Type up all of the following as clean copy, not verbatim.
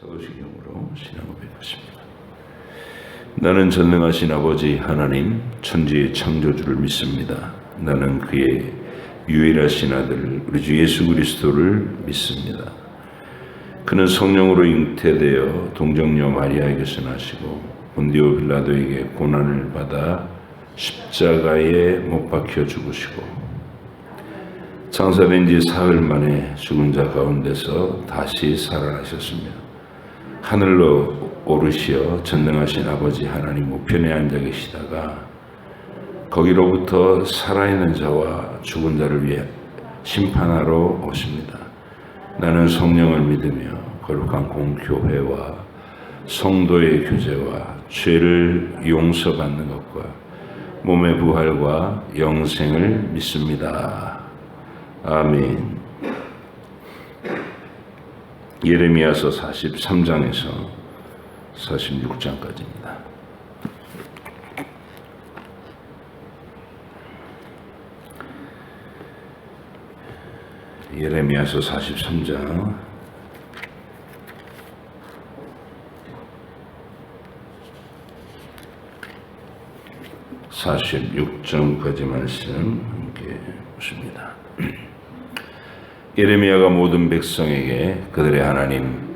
서도시경으로 신앙 고백하십니다. 나는 전능하신 아버지 하나님 천지의 창조주를 믿습니다. 나는 그의 유일하신 아들 우리 주 예수 그리스도를 믿습니다. 그는 성령으로 잉태되어 동정녀 마리아에게서 나시고 본디오 빌라도에게 고난을 받아 십자가에 못 박혀 죽으시고 장사된 지 사흘 만에 죽은 자 가운데서 다시 살아나셨으며 하늘로 오르시어 전능하신 아버지 하나님 우편에 앉아 계시다가 거기로부터 살아있는 자와 죽은 자를 위해 심판하러 오십니다. 나는 성령을 믿으며 거룩한 공교회와 성도의 교제와 죄를 용서받는 것과 몸의 부활과 영생을 믿습니다. 아멘. 예레미야서 43장에서 46장까지입니다. 예레미야서 43장 46장까지 말씀 함께 보십니다. 예레미야가 모든 백성에게 그들의 하나님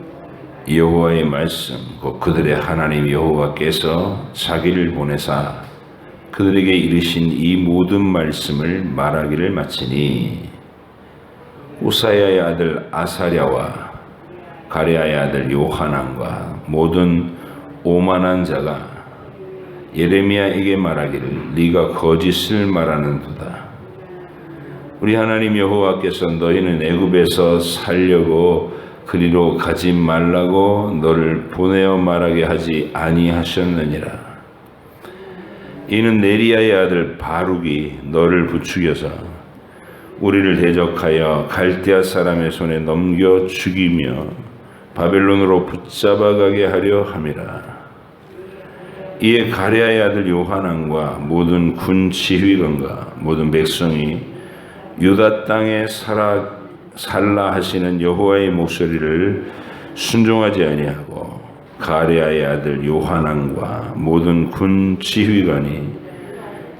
여호와의 말씀 곧 그들의 하나님 여호와께서 자기를 보내사 그들에게 이르신 이 모든 말씀을 말하기를 마치니 우사야의 아들 아사랴와 가랴의 아들 요하난과 모든 오만한 자가 예레미야에게 말하기를 네가 거짓을 말하는도다. 우리 하나님 여호와께서 너희는 애굽에서 살려고 그리로 가지 말라고 너를 보내어 말하게 하지 아니하셨느니라. 이는 네리야의 아들 바룩이 너를 부추겨서 우리를 대적하여 갈대아 사람의 손에 넘겨 죽이며 바벨론으로 붙잡아가게 하려 함이라. 이에 가랴의 아들 요하난과 모든 군 지휘관과 모든 백성이 유다 땅에 살라 하시는 여호와의 목소리를 순종하지 아니하고 가랴의 아들 요하난과 모든 군 지휘관이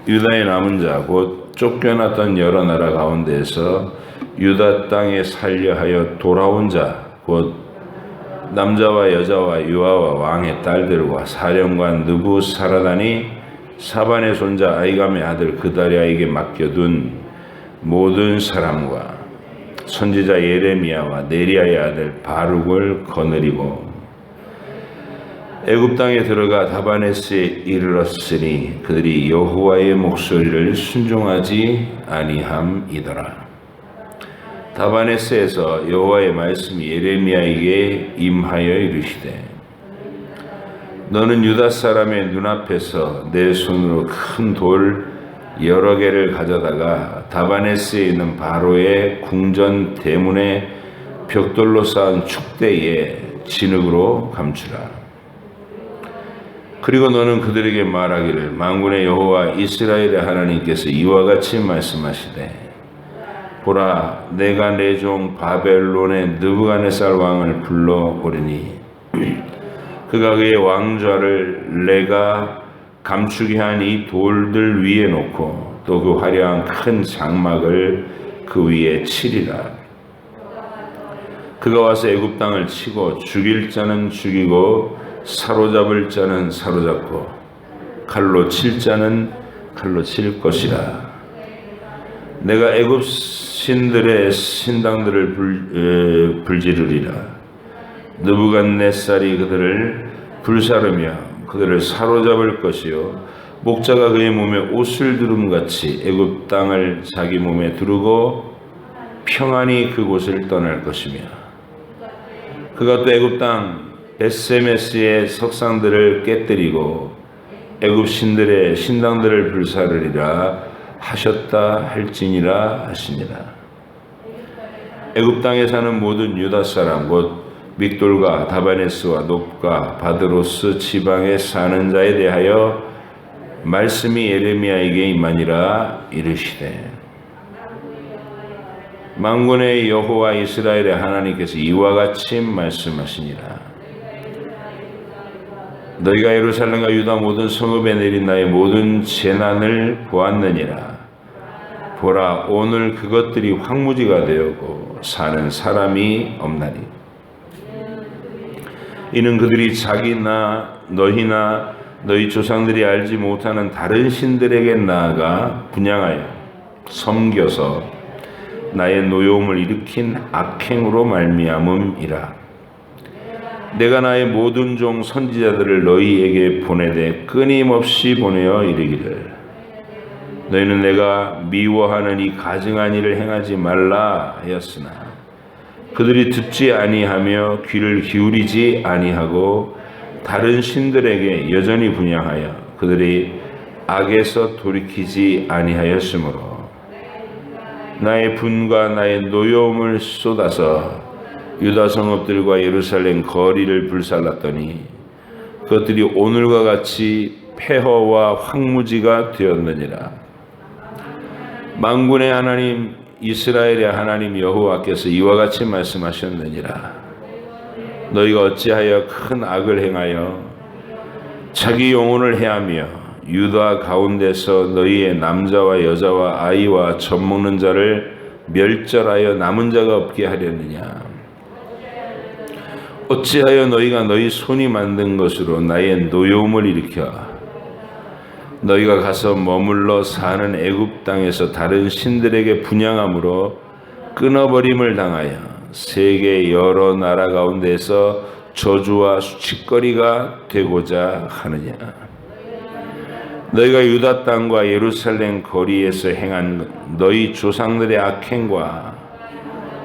유다의 남은 자 곧 쫓겨났던 여러 나라 가운데에서 유다 땅에 살려 하여 돌아온 자 곧 남자와 여자와 유아와 왕의 딸들과 사령관 느부사라단이 사반의 손자 아이감의 아들 그다랴에게 맡겨둔 모든 사람과 선지자 예레미야와 네리야의 아들 바룩을 거느리고 애굽 땅에 들어가 다바네스에 이르렀으니 그들이 여호와의 목소리를 순종하지 아니함이더라. 다바네스에서 여호와의 말씀이 예레미야에게 임하여 이르시되 너는 유다 사람의 눈앞에서 내 손으로 큰 돌 여러 개를 가져다가 다바네스에 있는 바로의 궁전 대문에 벽돌로 쌓은 축대에 진흙으로 감추라. 그리고 너는 그들에게 말하기를 만군의 여호와 이스라엘의 하나님께서 이와 같이 말씀하시되 보라 내가 내 종 바벨론의 느부갓네살 왕을 불러오리니 그가 그의 왕좌를 내가 감추게 한 이 돌들 위에 놓고 또 그 화려한 큰 장막을 그 위에 치리라. 그가 와서 애굽 땅을 치고 죽일 자는 죽이고 사로잡을 자는 사로잡고 칼로 칠 자는 칼로 칠 것이라. 내가 애굽 신들의 신당들을 불지르리라. 느부갓네살이 그들을 불사르며 그들을 사로잡을 것이요 목자가 그의 몸에 옷을 두름같이 애굽 땅을 자기 몸에 두르고 평안히 그곳을 떠날 것이며 그가 또 애굽 땅 벳세메스의 석상들을 깨뜨리고 애굽 신들의 신당들을 불사르리라 하셨다 할지니라 하시니라. 애굽 땅에 사는 모든 유다 사람 곧 믹돌과 다바네스와 놉과 바드로스 지방에 사는 자에 대하여 말씀이 예레미야에게 임하니라 이르시되 만군의 여호와 이스라엘의 하나님께서 이와 같이 말씀하시니라. 너희가 예루살렘과 유다 모든 성읍에 내린 나의 모든 재난을 보았느니라. 보라, 오늘 그것들이 황무지가 되었고 사는 사람이 없나니 이는 그들이 자기나 너희나 너희 조상들이 알지 못하는 다른 신들에게 나아가 분향하여 섬겨서 나의 노여움을 일으킨 악행으로 말미암음이라. 내가 나의 모든 종 선지자들을 너희에게 보내되 끊임없이 보내어 이르기를 너희는 내가 미워하는 이 가증한 일을 행하지 말라 하였으나 그들이 듣지 아니하며 귀를 기울이지 아니하고 다른 신들에게 여전히 분향하여 그들이 악에서 돌이키지 아니하였으므로 나의 분과 나의 노여움을 쏟아서 유다 성읍들과 예루살렘 거리를 불살랐더니 그것들이 오늘과 같이 폐허와 황무지가 되었느니라. 만군의 하나님 이스라엘의 하나님 여호와께서 이와 같이 말씀하셨느니라. 너희가 어찌하여 큰 악을 행하여 자기 영혼을 해하며 유다 가운데서 너희의 남자와 여자와 아이와 젖먹는 자를 멸절하여 남은 자가 없게 하려느냐. 어찌하여 너희가 너희 손이 만든 것으로 나의 노여움을 일으켜 너희가 가서 머물러 사는 애굽 땅에서 다른 신들에게 분향함으로 끊어버림을 당하여 세계 여러 나라 가운데서 저주와 수치거리가 되고자 하느냐. 너희가 유다 땅과 예루살렘 거리에서 행한 너희 조상들의 악행과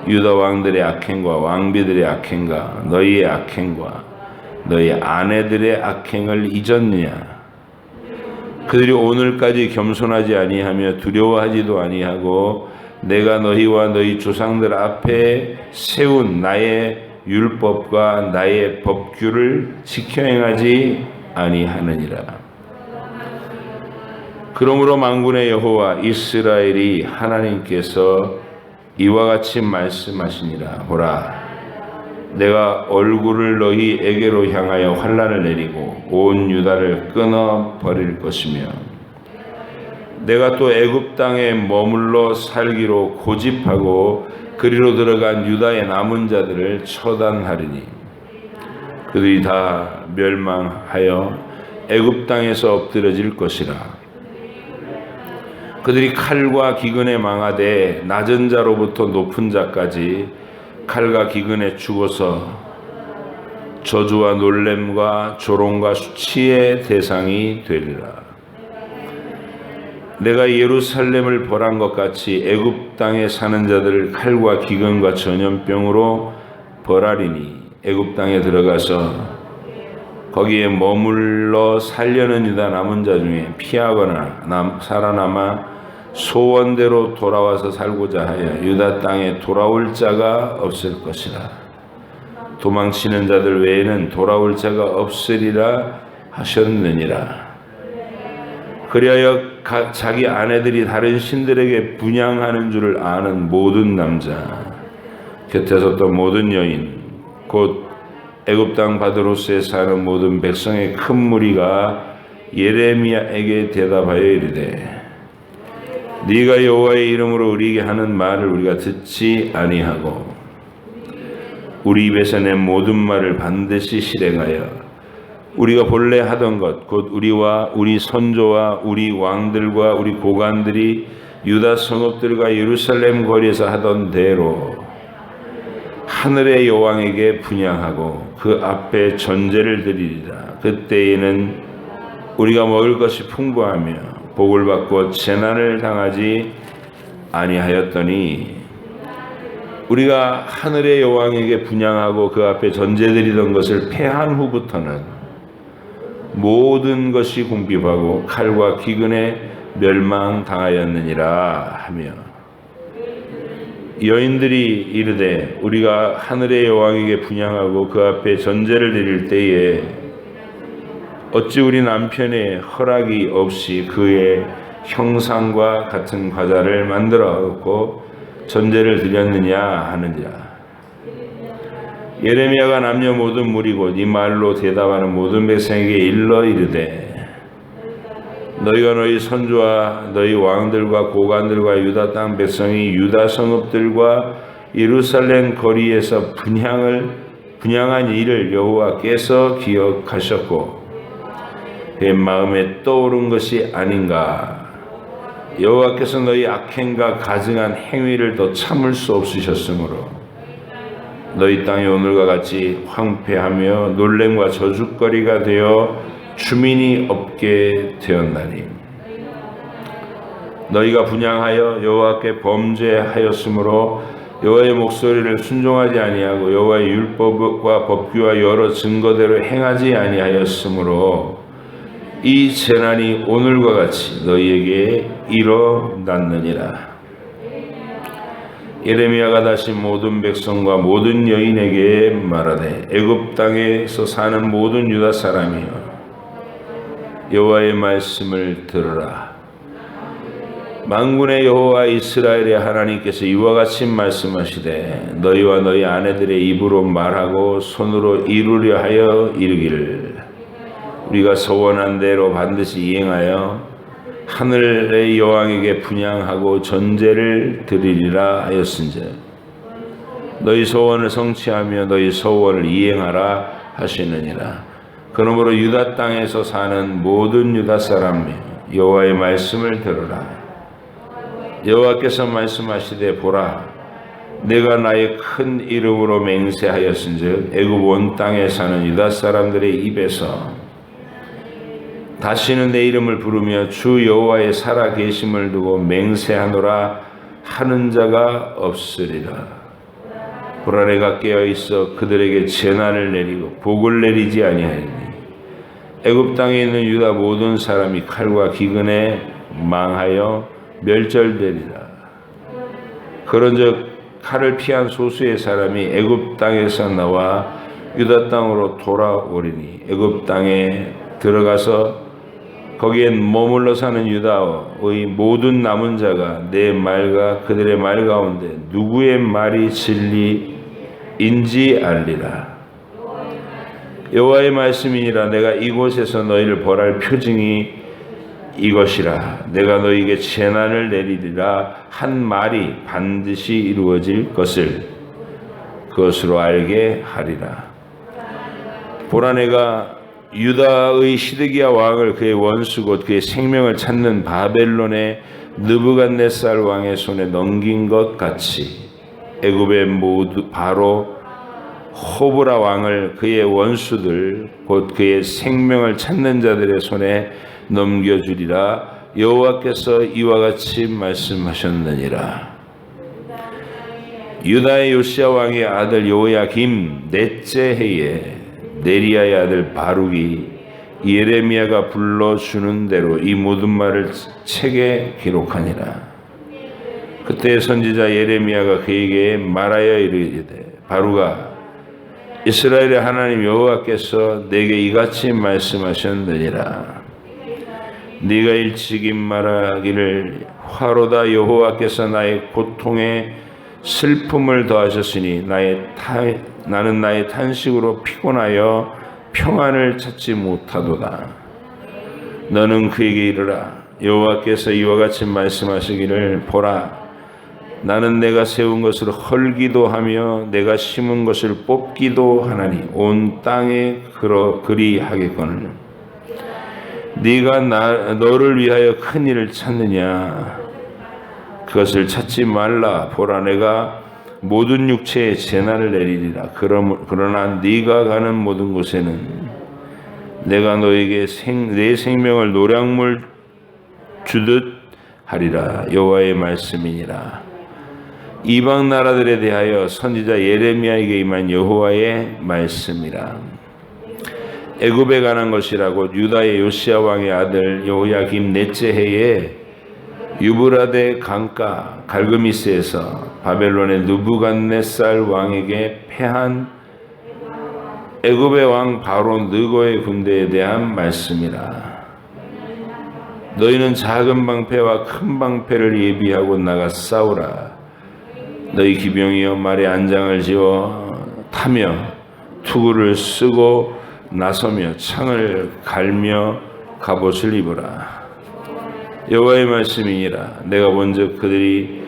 유다 왕들의 악행과 왕비들의 악행과 너희의 악행과 너희 아내들의 악행을 잊었느냐. 그들이 오늘까지 겸손하지 아니하며 두려워하지도 아니하고 내가 너희와 너희 조상들 앞에 세운 나의 율법과 나의 법규를 지켜 행하지 아니하느니라. 그러므로 만군의 여호와 이스라엘이 하나님께서 이와 같이 말씀하시니라. 보라, 내가 얼굴을 너희에게로 향하여 환난을 내리고 온 유다를 끊어 버릴 것이며 내가 또 애굽 땅에 머물러 살기로 고집하고 그리로 들어간 유다의 남은 자들을 처단하리니 그들이 다 멸망하여 애굽 땅에서 엎드러질 것이라. 그들이 칼과 기근에 망하되 낮은 자로부터 높은 자까지 칼과 기근에 죽어서 저주와 놀램과 조롱과 수치의 대상이 되리라. 내가 예루살렘을 벌한 것 같이 애굽 땅에 사는 자들을 칼과 기근과 전염병으로 벌하리니 애굽 땅에 들어가서 거기에 머물러 살려는 유다 남은 자 중에 피하거나 살아남아 소원대로 돌아와서 살고자 하여 유다 땅에 돌아올 자가 없을 것이라. 도망치는 자들 외에는 돌아올 자가 없으리라 하셨느니라. 그리하여 자기 아내들이 다른 신들에게 분향하는 줄을 아는 모든 남자, 곁에 섰던 모든 여인, 곧 애굽 땅 바드로스에 사는 모든 백성의 큰 무리가 예레미야에게 대답하여 이르되 네가 여호와의 이름으로 우리에게 하는 말을 우리가 듣지 아니하고 우리 입에서 낸 모든 말을 반드시 실행하여 우리가 본래 하던 것 곧 우리와 우리 선조와 우리 왕들과 우리 고관들이 유다 성읍들과 예루살렘 거리에서 하던 대로 하늘의 여왕에게 분향하고 그 앞에 전제를 드리리라. 그때에는 우리가 먹을 것이 풍부하며 복을 받고 재난을 당하지 아니하였더니 우리가 하늘의 여왕에게 분향하고 그 앞에 전제드리던 것을 패한 후부터는 모든 것이 궁핍하고 칼과 기근에 멸망당하였느니라 하며 여인들이 이르되 우리가 하늘의 여왕에게 분향하고 그 앞에 전제를 드릴 때에 어찌 우리 남편의 허락이 없이 그의 형상과 같은 과자를 만들어 갖고 전제를 드렸느냐 하느니라. 예레미야가 남녀 모든 무리고 네 말로 대답하는 모든 백성에게 일러 이르되 너희가 너희 선조와 너희 왕들과 고관들과 유다 땅 백성이 유다 성읍들과 예루살렘 거리에서 분향한 일을 여호와께서 기억하셨고 그의 마음에 떠오른 것이 아닌가. 여호와께서 너희 악행과 가증한 행위를 더 참을 수 없으셨으므로 너희 땅이 오늘과 같이 황폐하며 놀램과 저주거리가 되어 주민이 없게 되었나니 너희가 분향하여 여호와께 범죄하였으므로 여호와의 목소리를 순종하지 아니하고 여호와의 율법과 법규와 여러 증거대로 행하지 아니하였으므로 이 재난이 오늘과 같이 너희에게 일어났느니라. 예레미야가 다시 모든 백성과 모든 여인에게 말하되 애굽 땅에서 사는 모든 유다 사람이여 여호와의 말씀을 들으라. 만군의 여호와 이스라엘의 하나님께서 이와 같이 말씀하시되 너희와 너희 아내들의 입으로 말하고 손으로 이루려 하여 이르기를 우리가 소원한 대로 반드시 이행하여 하늘의 여왕에게 분향하고 전제를 드리리라 하였은즉 너희 소원을 성취하며 너희 소원을 이행하라 하시느니라. 그러므로 유다 땅에서 사는 모든 유다 사람이 여호와의 말씀을 들으라. 여호와께서 말씀하시되 보라 내가 나의 큰 이름으로 맹세하였은즉 애굽 온 땅에 사는 유다 사람들의 입에서 다시는 내 이름을 부르며 주 여호와의 살아 계심을 두고 맹세하노라 하는 자가 없으리라. 보라 내가 깨어 있어 그들에게 재난을 내리고 복을 내리지 아니하리니 애굽 땅에 있는 유다 모든 사람이 칼과 기근에 망하여 멸절되리라. 그런즉 칼을 피한 소수의 사람이 애굽 땅에서 나와 유다 땅으로 돌아오리니 애굽 땅에 들어가서 거기엔 머물러 사는 유다의 모든 남은 자가 내 말과 그들의 말 가운데 누구의 말이 진리인지 알리라. 여호와의 말씀이니라. 내가 이곳에서 너희를 벌할 표징이 이것이라. 내가 너희에게 재난을 내리리라 한 말이 반드시 이루어질 것을 그것으로 알게 하리라. 보라 내가 유다의 시드기야 왕을 그의 원수 곧 그의 생명을 찾는 바벨론의 느부갓네살 왕의 손에 넘긴 것 같이 애굽의 모두 바로 호브라 왕을 그의 원수들 곧 그의 생명을 찾는 자들의 손에 넘겨주리라. 여호와께서 이와 같이 말씀하셨느니라. 유다의 요시야 왕의 아들 여호야김 넷째 해에 네리야의 아들 바룩이 예레미야가 불러주는 대로 이 모든 말을 책에 기록하니라. 그때 선지자 예레미야가 그에게 말하여 이르되 바룩아 이스라엘의 하나님 여호와께서 내게 이같이 말씀하셨느니라. 네가 일찍이 말하기를 화로다 여호와께서 나의 고통에 슬픔을 더하셨으니 나는 나의 탄식으로 피곤하여 평안을 찾지 못하도다. 너는 그에게 이르라. 여호와께서 이와 같이 말씀하시기를 보라 나는 내가 세운 것을 헐기도 하며 내가 심은 것을 뽑기도 하나니 온 땅에 그리하겠거늘 네가 너를 위하여 큰 일을 찾느냐. 그것을 찾지 말라. 보라 내가 모든 육체에 재난을 내리리라. 그러나 네가 가는 모든 곳에는 내가 너에게 내 생명을 노량물 주듯 하리라. 여호와의 말씀이니라. 이방 나라들에 대하여 선지자 예레미야에게 임한 여호와의 말씀이라. 애굽에 관한 것이라고 유다의 요시야 왕의 아들 여호야김 넷째 해에 유브라데 강가 갈그미스에서 바벨론의 느부갓네살 왕에게 패한 애굽의 왕 바로 느고의 군대에 대한 말씀이라. 너희는 작은 방패와 큰 방패를 예비하고 나가 싸우라. 너희 기병이여 말에 안장을 지어 하며 투구를 쓰고 나서며 창을 갈며 갑옷을 입으라. 여호와의 말씀이니라. 내가 먼저 그들이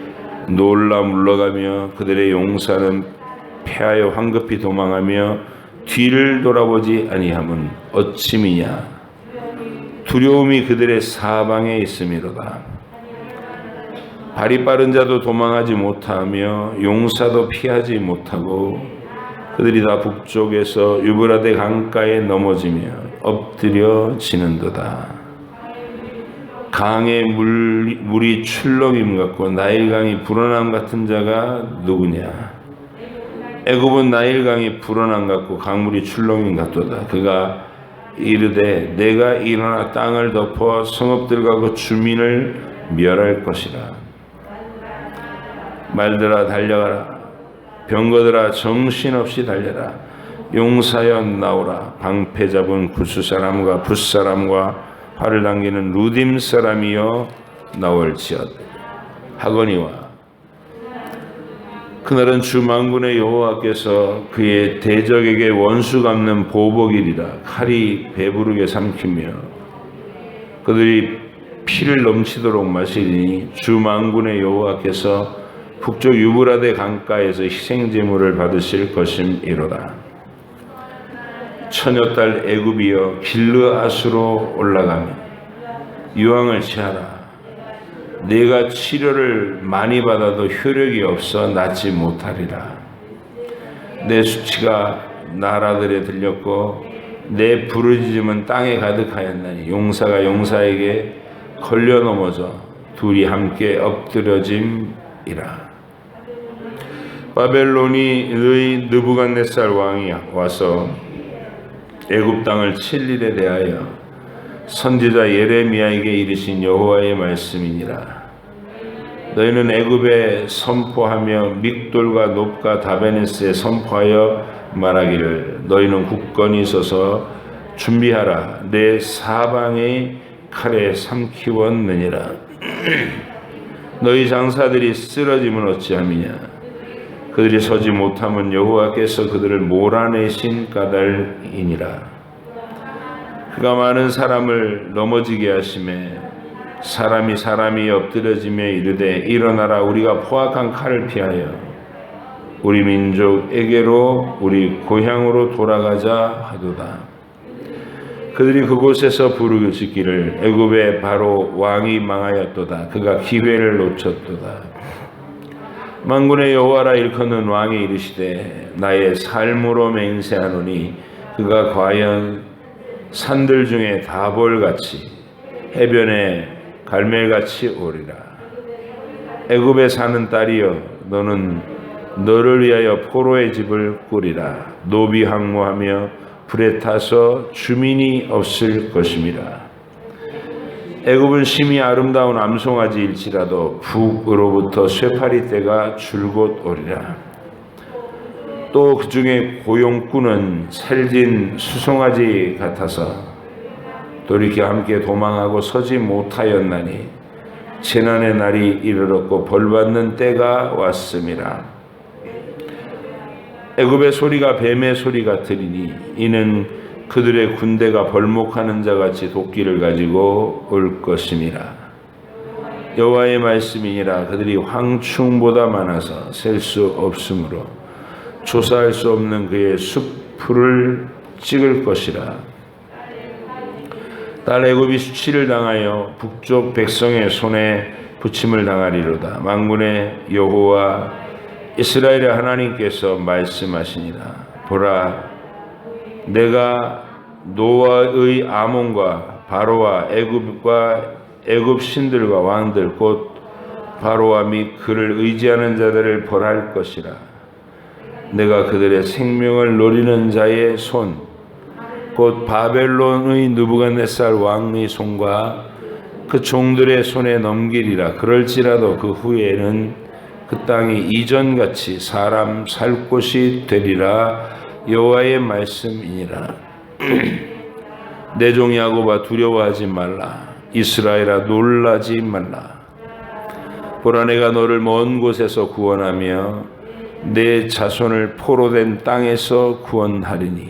놀라 물러가며 그들의 용사는 패하여 황급히 도망하며 뒤를 돌아보지 아니함은 어찌미냐. 두려움이 그들의 사방에 있음이로다. 발이 빠른 자도 도망하지 못하며 용사도 피하지 못하고 그들이 다 북쪽에서 유브라데 강가에 넘어지며 엎드려지는도다. 강의 물이 출렁임 같고 나일강이 불어남 같은 자가 누구냐. 애굽은 나일강이 불어남 같고 강물이 출렁임 같도다. 그가 이르되 내가 일어나 땅을 덮어 성읍들과 그 주민을 멸할 것이라. 말들아 달려가라. 병거들아 정신없이 달려라. 용사여 나오라. 방패 잡은 구스 사람과 붓 사람과 활을 당기는 루딤 사람이여 나올지어다. 하거니와 그날은 주 만군의 여호와께서 그의 대적에게 원수 갚는 보복이리라. 칼이 배부르게 삼키며 그들이 피를 넘치도록 마시리니 주 만군의 여호와께서 북쪽 유브라데 강가에서 희생제물을 받으실 것임이로다. 처녀딸 애굽이여 길르앗으로 올라가며 유황을 취하라. 내가 치료를 많이 받아도 효력이 없어 낫지 못하리라. 내 수치가 나라들에 들렸고 내 부르짖음은 땅에 가득하였나니 용사가 용사에게 걸려 넘어져 둘이 함께 엎드려짐이라. 바벨론의 느부갓네살 왕이 와서 애굽 땅을 칠 일에 대하여 선지자 예레미야에게 이르신 여호와의 말씀이니라. 너희는 애굽에 선포하며 믹돌과 놉과 다베네스에 선포하여 말하기를 너희는 굳건히 서서 준비하라. 내 사방의 칼에 삼키웠느니라. 너희 장사들이 쓰러짐은 어찌함이냐. 그들이 서지 못하면 여호와께서 그들을 몰아내신 까닭이니라. 그가 많은 사람을 넘어지게 하심에 사람이 엎드려지며 이르되 일어나라. 우리가 포악한 칼을 피하여 우리 민족에게로 우리 고향으로 돌아가자 하도다. 그들이 그곳에서 부르짖기를 애굽의 바로 왕이 망하였도다. 그가 기회를 놓쳤도다. 만군의 여호와라 일컫는 왕이 이르시되 나의 삶으로 맹세하노니 그가 과연 산들 중에 다볼같이 해변에 갈멜같이 오리라. 애굽에 사는 딸이여 너는 너를 위하여 포로의 집을 꾸리라. 노비 항모하며 불에 타서 주민이 없을 것임이라. 애굽은 심히 아름다운 암송아지일지라도 북으로부터 쇠파리 떼가 줄곧 오리라. 또 그 중에 고용꾼은 살진 수송아지 같아서 돌이켜 함께 도망하고 서지 못하였나니 재난의 날이 이르렀고 벌받는 때가 왔음이라. 애굽의 소리가 뱀의 소리 같으리니 이는 그들의 군대가 벌목하는 자같이 도끼를 가지고 올 것임이라. 여호와의 말씀이니라. 그들이 황충보다 많아서 셀 수 없으므로 조사할 수 없는 그의 숲풀을 찍을 것이라. 딸 애굽이 수치를 당하여 북쪽 백성의 손에 부침을 당하리로다. 만군의 여호와 이스라엘의 하나님께서 말씀하시니라. 보라, 내가 노아의 아몬과 바로와 애굽 신들과 왕들 곧 바로와 및 그를 의지하는 자들을 벌할 것이라. 내가 그들의 생명을 노리는 자의 손 곧 바벨론의 느부갓네살 왕의 손과 그 종들의 손에 넘기리라. 그럴지라도 그 후에는 그 땅이 이전같이 사람 살 곳이 되리라. 여호와의 말씀이니라. 내 종 야곱아 두려워하지 말라. 이스라엘아 놀라지 말라. 보라, 내가 너를 먼 곳에서 구원하며 내 자손을 포로된 땅에서 구원하리니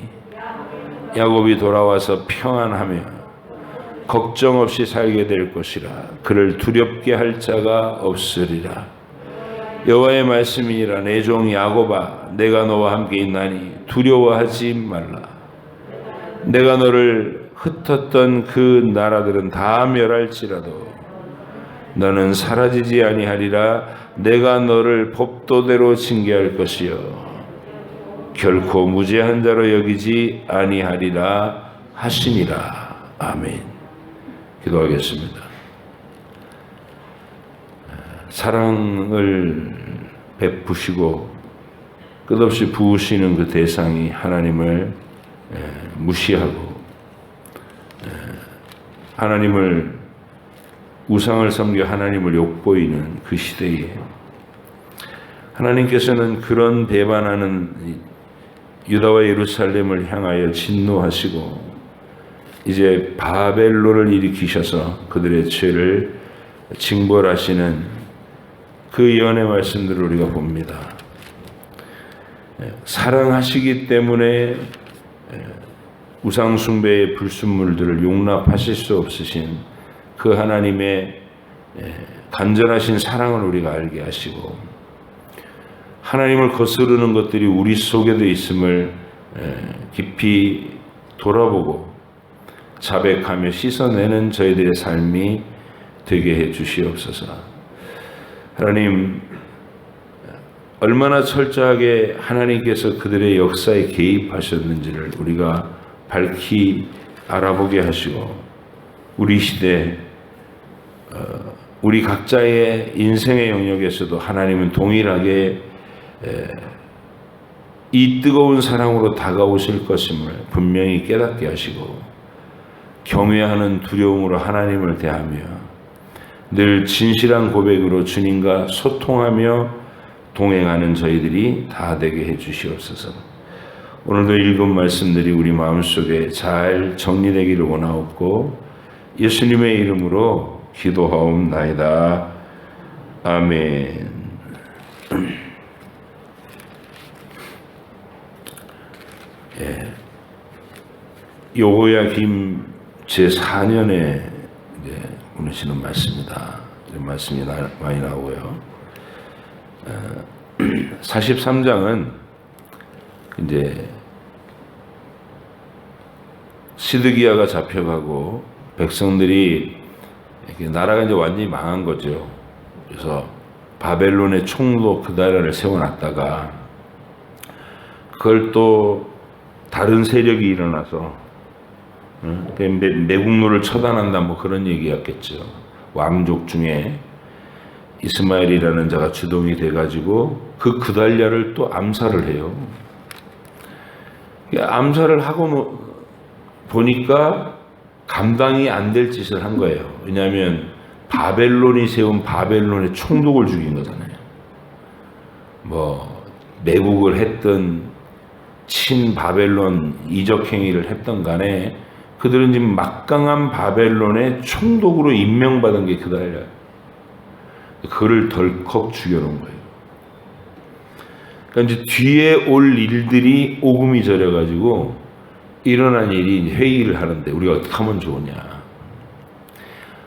야곱이 돌아와서 평안하며 걱정 없이 살게 될 것이라. 그를 두렵게 할 자가 없으리라. 여호와의 말씀이니라. 내 종 야곱아, 내가 너와 함께 있나니 두려워하지 말라. 내가 너를 흩었던 그 나라들은 다 멸할지라도 너는 사라지지 아니하리라. 내가 너를 법도대로 징계할 것이요 결코 무죄한 자로 여기지 아니하리라 하시니라. 아멘. 기도하겠습니다. 사랑을 베푸시고 끝없이 부으시는 그 대상이 하나님을 무시하고 하나님을 우상을 섬겨 하나님을 욕보이는 그 시대에 하나님께서는 그런 배반하는 유다와 예루살렘을 향하여 진노하시고 이제 바벨론을 일으키셔서 그들의 죄를 징벌하시는 그 예언의 말씀들을 우리가 봅니다. 사랑하시기 때문에 우상 숭배의 불순물들을 용납하실 수 없으신 그 하나님의 간절하신 사랑을 우리가 알게 하시고 하나님을 거스르는 것들이 우리 속에도 있음을 깊이 돌아보고 자백하며 씻어내는 저희들의 삶이 되게 해 주시옵소서. 하나님, 얼마나 철저하게 하나님께서 그들의 역사에 개입하셨는지를 우리가 밝히 알아보게 하시고 우리 시대 우리 각자의 인생의 영역에서도 하나님은 동일하게 이 뜨거운 사랑으로 다가오실 것임을 분명히 깨닫게 하시고 경외하는 두려움으로 하나님을 대하며 늘 진실한 고백으로 주님과 소통하며 동행하는 저희들이 다 되게 해 주시옵소서. 오늘도 읽은 말씀들이 우리 마음속에 잘 정리되기를 원하옵고 예수님의 이름으로 기도하옵나이다. 아멘. 여호야김 제4년에 보내시는 말씀이다. 말씀이 많이 나오고요. 43장은 이제 시드기야가 잡혀가고 백성들이 나라가 이제 완전히 망한 거죠. 그래서 바벨론의 총독 그 나라를 세워놨다가 그걸 또 다른 세력이 일어나서 매국노를 처단한다 뭐 그런 얘기였겠죠. 왕족 중에 이스마엘이라는 자가 주동이 돼가지고 그 그달랴를 또 암살을 해요. 암살을 하고 보니까 감당이 안 될 짓을 한 거예요. 왜냐하면 바벨론이 세운 바벨론의 총독을 죽인 거잖아요. 뭐 매국을 했던 친바벨론 이적행위를 했던 간에 그들은 지금 막강한 바벨론의 총독으로 임명받은 게 그달랴. 그를 덜컥 죽여놓은 거예요. 그러니까 이제 뒤에 올 일들이 오금이 저려가지고 일어난 일이 회의를 하는데 우리가 어떻게 하면 좋으냐.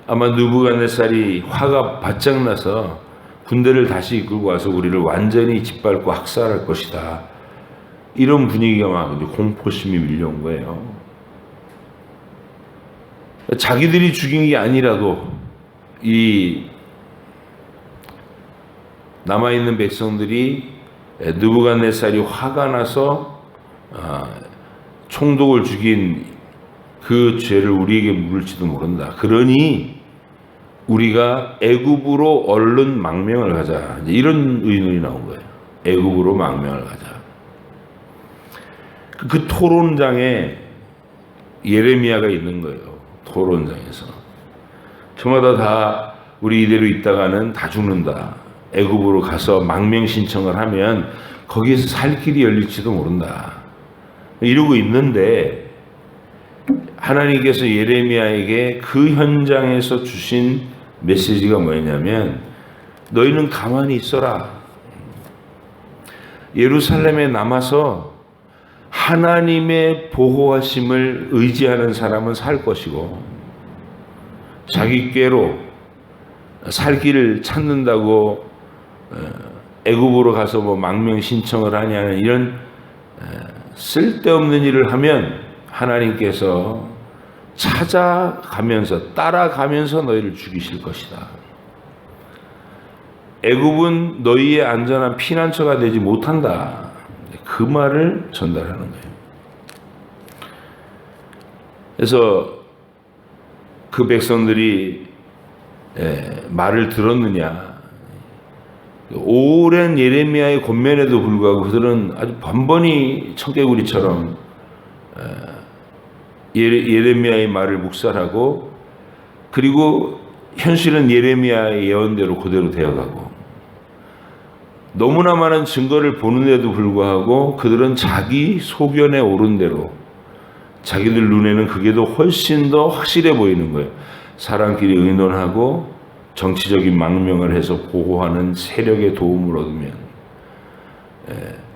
아마 느부갓네살이 화가 바짝 나서 군대를 다시 이끌고 와서 우리를 완전히 짓밟고 학살할 것이다. 이런 분위기가 막 이제 공포심이 밀려온 거예요. 자기들이 죽인 게 아니라도 이 남아있는 백성들이 느부갓네살이 화가 나서 총독을 죽인 그 죄를 우리에게 물을지도 모른다. 그러니 우리가 애굽으로 얼른 망명을 가자. 이런 의논이 나온 거예요. 애굽으로 망명을 가자. 그 토론장에 예레미야가 있는 거예요. 토론장에서. 저마다 다 우리 이대로 있다가는 다 죽는다. 애굽으로 가서 망명 신청을 하면 거기에서 살 길이 열릴지도 모른다. 이러고 있는데 하나님께서 예레미야에게 그 현장에서 주신 메시지가 뭐냐면 너희는 가만히 있어라. 예루살렘에 남아서 하나님의 보호하심을 의지하는 사람은 살 것이고, 자기 꾀로 살 길을 찾는다고 애굽으로 가서 뭐 망명 신청을 하냐는 이런 쓸데없는 일을 하면 하나님께서 찾아가면서 따라가면서 너희를 죽이실 것이다. 애굽은 너희의 안전한 피난처가 되지 못한다. 그 말을 전달하는 거예요. 그래서 그 백성들이 말을 들었느냐? 오랜 예레미야의 권면에도 불구하고 그들은 아주 번번이 청개구리처럼 예레미야의 말을 묵살하고, 그리고 현실은 예레미야의 예언대로 그대로 되어가고, 너무나 많은 증거를 보는데도 불구하고 그들은 자기 소견에 오른 대로, 자기들 눈에는 그게 더 훨씬 더 확실해 보이는 거예요. 사람끼리 의논하고 정치적인 망명을 해서 보호하는 세력의 도움을 얻으면,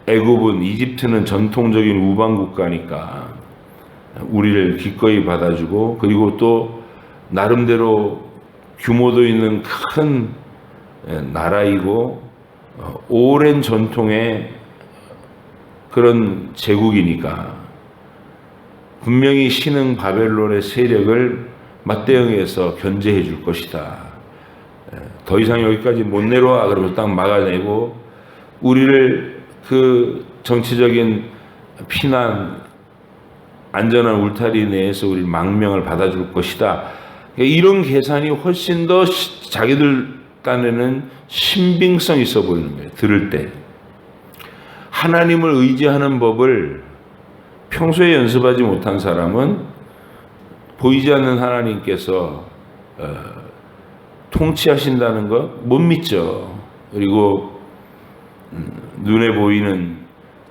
애굽은, 이집트는 전통적인 우방 국가니까 우리를 기꺼이 받아주고, 그리고 또 나름대로 규모도 있는 큰 나라이고 오랜 전통의 그런 제국이니까 분명히 신흥 바벨론의 세력을 맞대응해서 견제해 줄 것이다. 더 이상 여기까지 못 내려와 그러면서 딱 막아내고 우리를 그 정치적인 피난, 안전한 울타리 내에서 우리 망명을 받아줄 것이다. 이런 계산이 훨씬 더 자기들 딴에는 신빙성 있어 보이는 거예요. 들을 때. 하나님을 의지하는 법을 평소에 연습하지 못한 사람은 보이지 않는 하나님께서 통치하신다는 것 못 믿죠. 그리고 눈에 보이는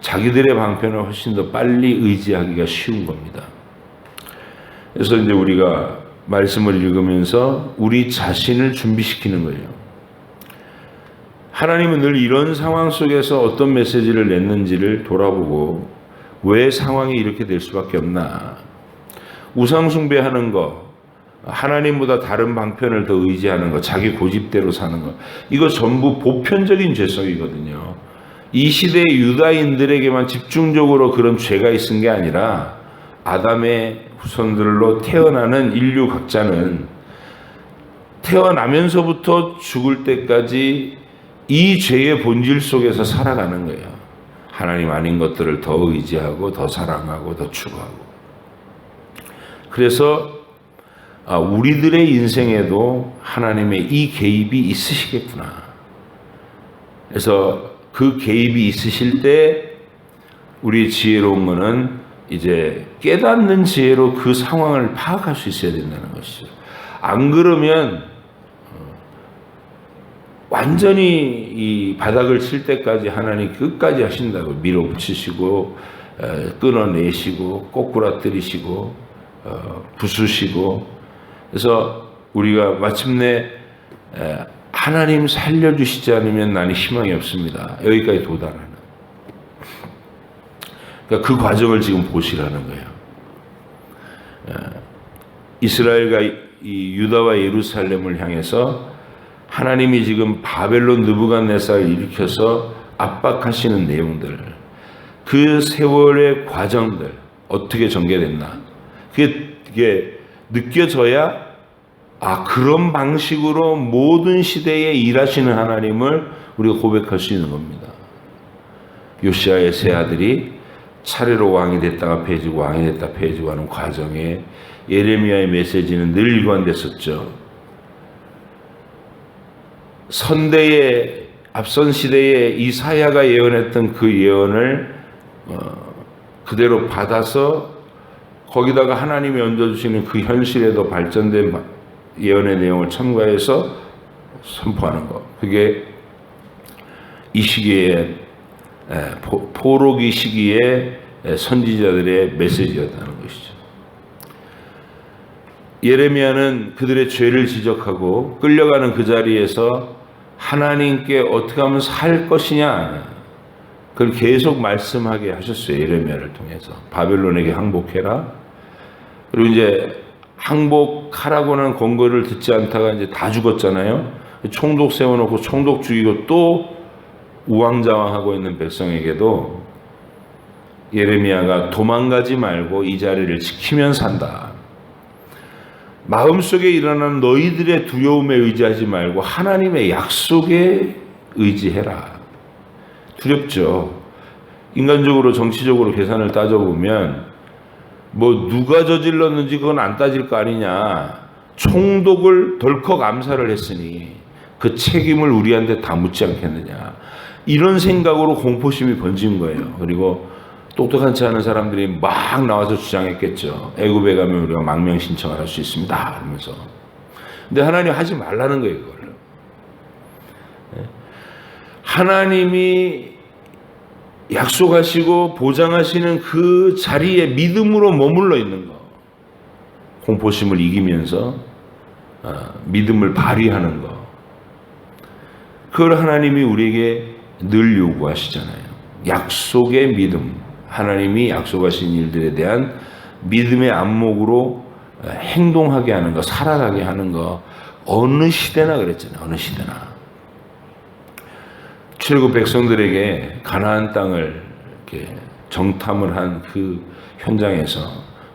자기들의 방편을 훨씬 더 빨리 의지하기가 쉬운 겁니다. 그래서 이제 우리가 말씀을 읽으면서 우리 자신을 준비시키는 거예요. 하나님은 늘 이런 상황 속에서 어떤 메시지를 냈는지를 돌아보고 왜 상황이 이렇게 될 수밖에 없나. 우상 숭배하는 거, 하나님보다 다른 방편을 더 의지하는 거, 자기 고집대로 사는 거, 이거 전부 보편적인 죄성이거든요. 이 시대의 유다인들에게만 집중적으로 그런 죄가 있은 게 아니라 아담의 후손들로 태어나는 인류 각자는 태어나면서부터 죽을 때까지 이 죄의 본질 속에서 살아가는 거예요. 하나님 아닌 것들을 더 의지하고 더 사랑하고 더 추구하고. 그래서 우리들의 인생에도 하나님의 이 개입이 있으시겠구나. 그래서 그 개입이 있으실 때 우리 지혜로운 거는 이제 깨닫는 지혜로 그 상황을 파악할 수 있어야 된다는 것이죠. 안 그러면 완전히 이 바닥을 칠 때까지 하나님 끝까지 하신다고 밀어붙이시고 끊어내시고 꼬꾸라뜨리시고 부수시고. 그래서 우리가 마침내 하나님 살려주시지 않으면 나는 희망이 없습니다. 여기까지 도달하는. 그러니까 그 과정을 지금 보시라는 거예요. 이스라엘과 이 유다와 예루살렘을 향해서 하나님이 지금 바벨론 느부갓네살을 일으켜서 압박하시는 내용들, 그 세월의 과정들 어떻게 전개됐나, 그게 느껴져야 그런 방식으로 모든 시대에 일하시는 하나님을 우리가 고백할 수 있는 겁니다. 요시아의 세 아들이 차례로 왕이 됐다가 패지고 왕이 됐다 패지고 하는 과정에 예레미야의 메시지는 늘 일관됐었죠. 선대의 앞선 시대에 이사야가 예언했던 그 예언을 그대로 받아서 거기다가 하나님이 얹어주시는 그 현실에도 발전된 예언의 내용을 첨가해서 선포하는 것. 그게 이 시기에 포로기 시기에 선지자들의 메시지였다는 것이죠. 예레미야는 그들의 죄를 지적하고 끌려가는 그 자리에서 하나님께 어떻게 하면 살 것이냐, 그걸 계속 말씀하게 하셨어요. 예레미야를 통해서. 바벨론에게 항복해라. 그리고 이제 항복하라고는 권고를 듣지 않다가 이제 다 죽었잖아요. 총독 세워놓고 총독 죽이고 또 우왕좌왕하고 있는 백성에게도 예레미야가 도망가지 말고 이 자리를 지키면 산다. 마음속에 일어나는 너희들의 두려움에 의지하지 말고 하나님의 약속에 의지해라. 두렵죠. 인간적으로 정치적으로 계산을 따져보면 뭐 누가 저질렀는지 그건 안 따질 거 아니냐. 총독을 덜컥 암살을 했으니 그 책임을 우리한테 다 묻지 않겠느냐. 이런 생각으로 공포심이 번진 거예요. 그리고 똑똑하지 않은 사람들이 막 나와서 주장했겠죠. 애굽에 가면 우리가 망명 신청을 할 수 있습니다. 그러면서. 근데 하나님 하지 말라는 거예요, 그걸. 하나님이 약속하시고 보장하시는 그 자리에 믿음으로 머물러 있는 거. 공포심을 이기면서 믿음을 발휘하는 거. 그걸 하나님이 우리에게 늘 요구하시잖아요. 약속의 믿음. 하나님이 약속하신 일들에 대한 믿음의 안목으로 행동하게 하는 거, 살아가게 하는 거. 어느 시대나 그랬잖아요. 어느 시대나. 출애굽 백성들에게 가나안 땅을 이렇게 정탐을 한 그 현장에서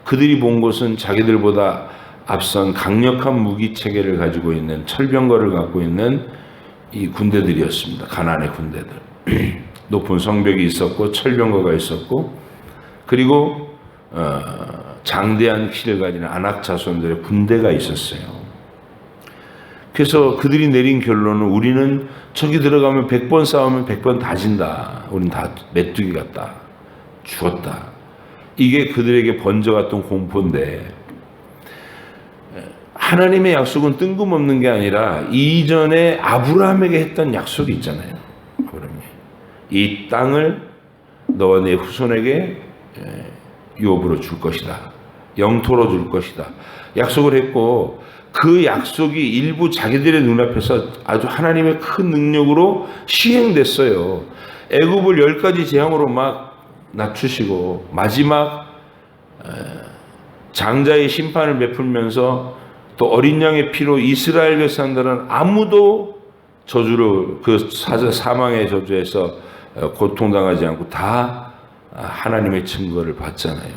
그들이 본 것은 자기들보다 앞선 강력한 무기 체계를 가지고 있는 철병거를 갖고 있는 이 군대들이었습니다. 가나안의 군대들. 높은 성벽이 있었고 철병거가 있었고 그리고 장대한 키를 가진 아낙 자손들의 군대가 있었어요. 그래서 그들이 내린 결론은 우리는 저기 들어가면 100번 싸우면 100번 다 진다. 우린 다 메뚜기 같다. 죽었다. 이게 그들에게 번져갔던 공포인데 하나님의 약속은 뜬금없는 게 아니라 이전에 아브라함에게 했던 약속이 있잖아요. 이 땅을 너와 내 후손에게 유업으로 줄 것이다. 영토로 줄 것이다. 약속을 했고 그 약속이 일부 자기들의 눈앞에서 아주 하나님의 큰 능력으로 시행됐어요. 애굽을 10가지 재앙으로 막 낮추시고 마지막 장자의 심판을 베풀면서 또 어린 양의 피로 이스라엘 백성들은 아무도 저주를 그 사망의 저주에서 고통당하지 않고 다 하나님의 증거를 받잖아요.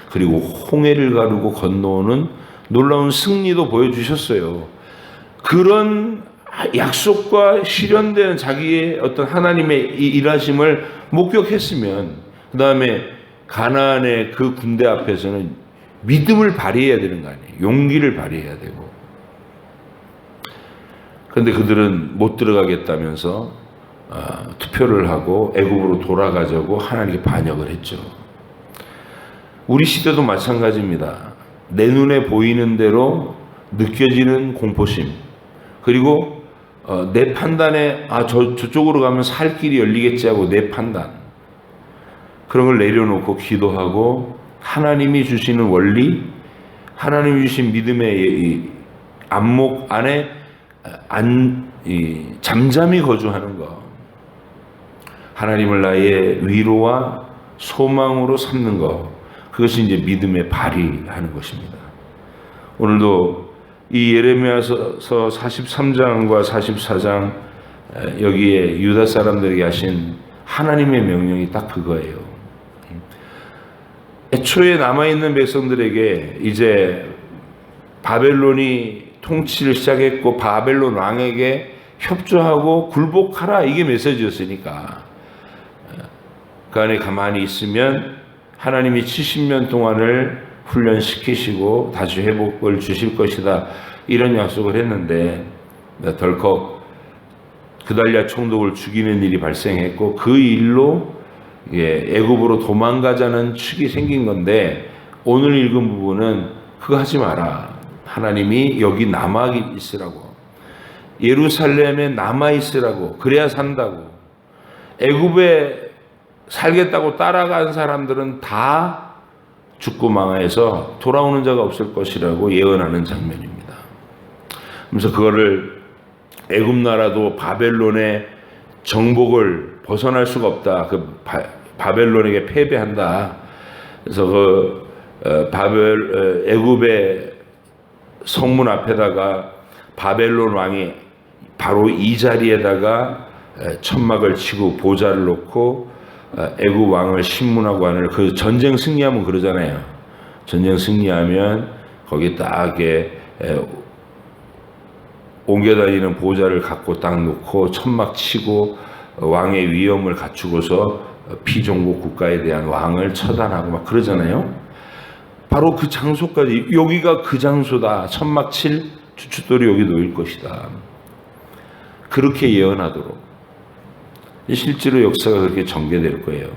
그리고 홍해를 가르고 건너오는 놀라운 승리도 보여주셨어요. 그런 약속과 실현되는 자기의 어떤 하나님의 일하심을 목격했으면 그 다음에 가나안의 그 군대 앞에서는 믿음을 발휘해야 되는 거 아니에요. 용기를 발휘해야 되고. 그런데 그들은 못 들어가겠다면서 투표를 하고 애굽으로 돌아가자고 하나님께 반역을 했죠. 우리 시대도 마찬가지입니다. 내 눈에 보이는 대로 느껴지는 공포심 그리고 내 판단에 저쪽으로 가면 살 길이 열리겠지 하고 내 판단 그런 걸 내려놓고 기도하고 하나님이 주시는 원리 하나님이 주신 믿음의 이 안목 안에 잠잠히 거주하는 것 하나님을 나의 위로와 소망으로 삼는 것 그것이 이제 믿음의 발휘하는 것입니다. 오늘도 이 예레미야서 43장과 44장 여기에 유다 사람들에게 하신 하나님의 명령이 딱 그거예요. 애초에 남아있는 백성들에게 이제 바벨론이 통치를 시작했고 바벨론 왕에게 협조하고 굴복하라 이게 메시지였으니까 그 안에 가만히 있으면 하나님이 70년 동안을 훈련시키시고 다시 회복을 주실 것이다 이런 약속을 했는데 덜컥 그달랴 총독을 죽이는 일이 발생했고 그 일로 애굽으로 도망가자는 축이 생긴 건데 오늘 읽은 부분은 그거 하지 마라. 하나님이 여기 남아 있으라고 예루살렘에 남아 있으라고 그래야 산다고 애굽에 살겠다고 따라간 사람들은 다 죽고 망하여서 돌아오는 자가 없을 것이라고 예언하는 장면입니다. 그래서 그거를 애굽 나라도 바벨론의 정복을 벗어날 수가 없다. 그 바벨론에게 패배한다. 그래서 그 애굽의 성문 앞에다가 바벨론 왕이 바로 이 자리에다가 천막을 치고 보좌를 놓고 애굽 왕을 신문하고 하는, 그 전쟁 승리하면 그러잖아요. 전쟁 승리하면 거기 딱 옮겨다니는 보좌를 갖고 딱 놓고 천막 치고 왕의 위엄을 갖추고서 피종국 국가에 대한 왕을 처단하고 막 그러잖아요. 바로 그 장소까지, 여기가 그 장소다. 천막 칠 주춧돌이 여기 놓일 것이다. 그렇게 예언하도록. 실제로 역사가 그렇게 전개될 거예요.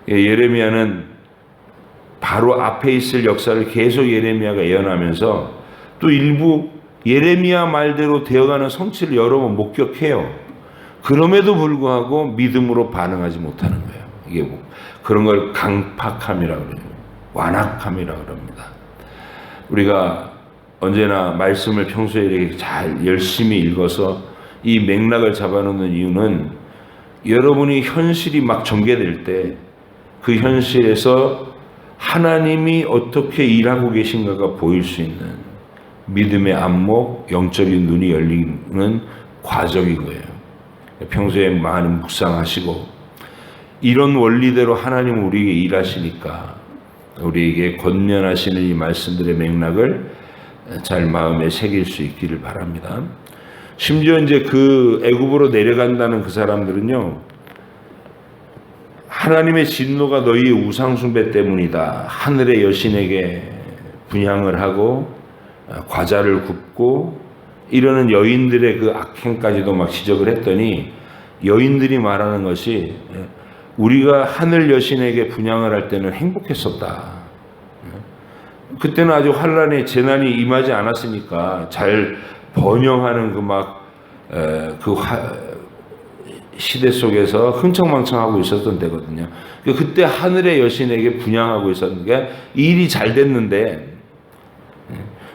예레미야는 바로 앞에 있을 역사를 계속 예레미야가 예언하면서 또 일부 예레미야 말대로 되어가는 성취를 여러 번 목격해요. 그럼에도 불구하고 믿음으로 반응하지 못하는 거예요. 이게 그런 걸 강팍함이라고 그래요. 완악함이라고 그럽니다. 우리가 언제나 말씀을 평소에 이렇게 잘 열심히 읽어서 이 맥락을 잡아놓는 이유는 여러분이 현실이 막 전개될 때 그 현실에서 하나님이 어떻게 일하고 계신가가 보일 수 있는 믿음의 안목, 영적인 눈이 열리는 과정인 거예요. 평소에 많은 묵상하시고 이런 원리대로 하나님은 우리에게 일하시니까 우리에게 권면하시는 이 말씀들의 맥락을 잘 마음에 새길 수 있기를 바랍니다. 심지어 이제 그 애굽으로 내려간다는 그 사람들은요, 하나님의 진노가 너희의 우상 숭배 때문이다. 하늘의 여신에게 분향을 하고 과자를 굽고 이러는 여인들의 그 악행까지도 막 지적을 했더니, 여인들이 말하는 것이 우리가 하늘 여신에게 분향을 할 때는 행복했었다. 그때는 아주 환란의 재난이 임하지 않았으니까 잘 번영하는 시대 속에서 흥청망청하고 있었던 때거든요. 그때 하늘의 여신에게 분향하고 있었는데 일이 잘 됐는데,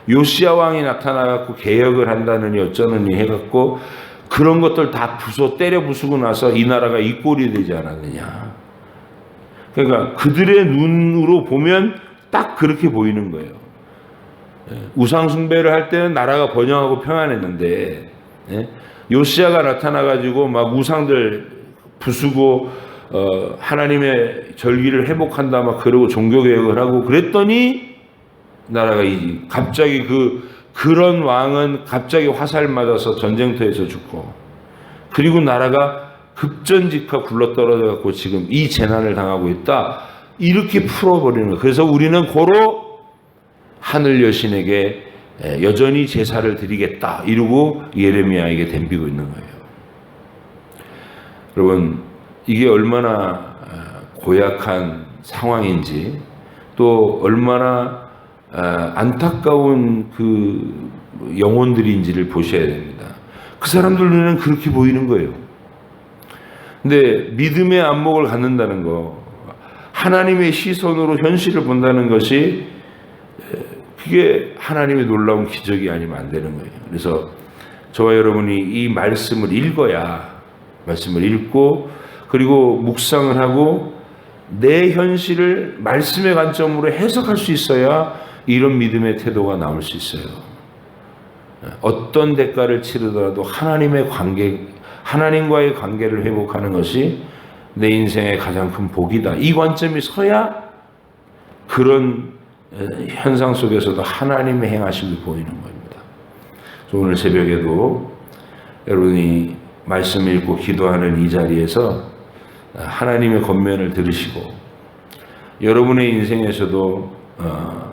요시야 왕이 나타나갖고 개혁을 한다느니 어쩌느니 해갖고 그런 것들 다 때려 부수고 나서 이 나라가 이 꼴이 되지 않았느냐. 그러니까 그들의 눈으로 보면 딱 그렇게 보이는 거예요. 우상 숭배를 할 때는 나라가 번영하고 평안했는데, 요시야가 나타나가지고 막 우상들 부수고 하나님의 절기를 회복한다 막 그러고 종교개혁을 하고 그랬더니 나라가 갑자기 그런 왕은 갑자기 화살 맞아서 전쟁터에서 죽고, 그리고 나라가 급전직하 굴러떨어져 갖고 지금 이 재난을 당하고 있다. 이렇게 풀어버리는 거예요. 그래서 우리는 고로 하늘 여신에게 여전히 제사를 드리겠다 이러고 예레미야에게 덤비고 있는 거예요. 여러분, 이게 얼마나 고약한 상황인지, 또 얼마나 안타까운 그 영혼들인지를 보셔야 됩니다. 그 사람들 눈에는 그렇게 보이는 거예요. 근데 믿음의 안목을 갖는다는 거, 하나님의 시선으로 현실을 본다는 것이, 그게 하나님의 놀라운 기적이 아니면 안 되는 거예요. 그래서 저와 여러분이 이 말씀을 읽어야, 말씀을 읽고 그리고 묵상을 하고 내 현실을 말씀의 관점으로 해석할 수 있어야 이런 믿음의 태도가 나올 수 있어요. 어떤 대가를 치르더라도 하나님과의 관계를 회복하는 것이 내 인생의 가장 큰 복이다. 이 관점이 서야 그런 현상 속에서도 하나님의 행하심이 보이는 겁니다. 오늘 새벽에도 여러분이 말씀 읽고 기도하는 이 자리에서 하나님의 권면을 들으시고, 여러분의 인생에서도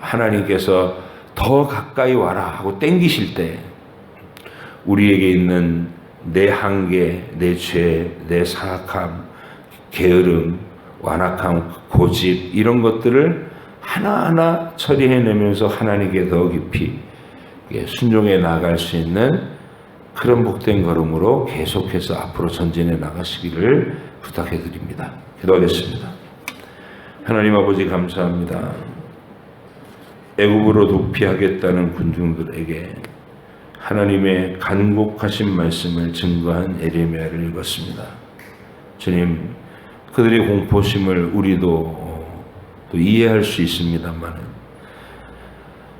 하나님께서 더 가까이 와라 하고 땡기실 때 우리에게 있는 내 한계, 내 죄, 내 사악함, 게으름, 완악함, 고집, 이런 것들을 하나하나 처리해내면서 하나님께 더 깊이 순종해 나갈 수 있는 그런 복된 걸음으로 계속해서 앞으로 전진해 나가시기를 부탁해 드립니다. 기도하겠습니다. 하나님 아버지, 감사합니다. 애굽으로 도피하겠다는 군중들에게 하나님의 간곡하신 말씀을 증거한 예레미야를 읽었습니다. 주님, 그들의 공포심을 우리도 또 이해할 수 있습니다만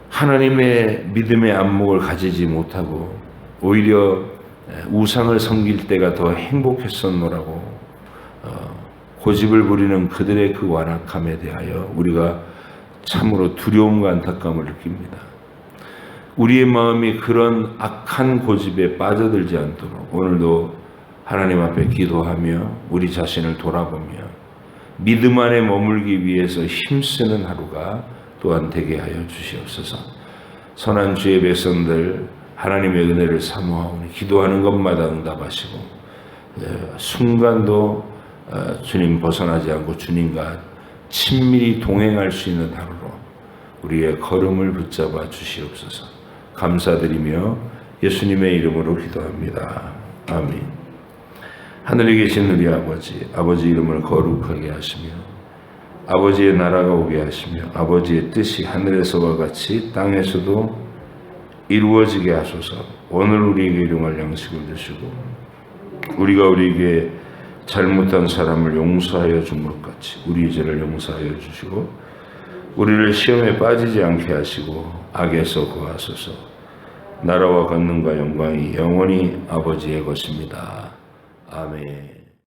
하나님의 믿음의 안목을 가지지 못하고 오히려 우상을 섬길 때가 더 행복했었노라고 고집을 부리는 그들의 그 완악함에 대하여 우리가 참으로 두려움과 안타까움을 느낍니다. 우리의 마음이 그런 악한 고집에 빠져들지 않도록 오늘도 하나님 앞에 기도하며 우리 자신을 돌아보며 믿음 안에 머물기 위해서 힘쓰는 하루가 또한 되게 하여 주시옵소서. 선한 주의 백성들 하나님의 은혜를 사모하오니 기도하는 것마다 응답하시고 순간도 주님 벗어나지 않고 주님과 친밀히 동행할 수 있는 하루로 우리의 걸음을 붙잡아 주시옵소서. 감사드리며 예수님의 이름으로 기도합니다. 아멘. 하늘에 계신 우리 아버지 이름을 거룩하게 하시며 아버지의 나라가 오게 하시며 아버지의 뜻이 하늘에서와 같이 땅에서도 이루어지게 하소서. 오늘 우리에게 일용할 양식을 주시고 우리가 우리에게 잘못한 사람을 용서하여 준 것 같이 우리 죄를 용서하여 주시고 우리를 시험에 빠지지 않게 하시고 악에서 구하소서. 나라와 권능과 영광이 영원히 아버지의 것입니다. 아멘.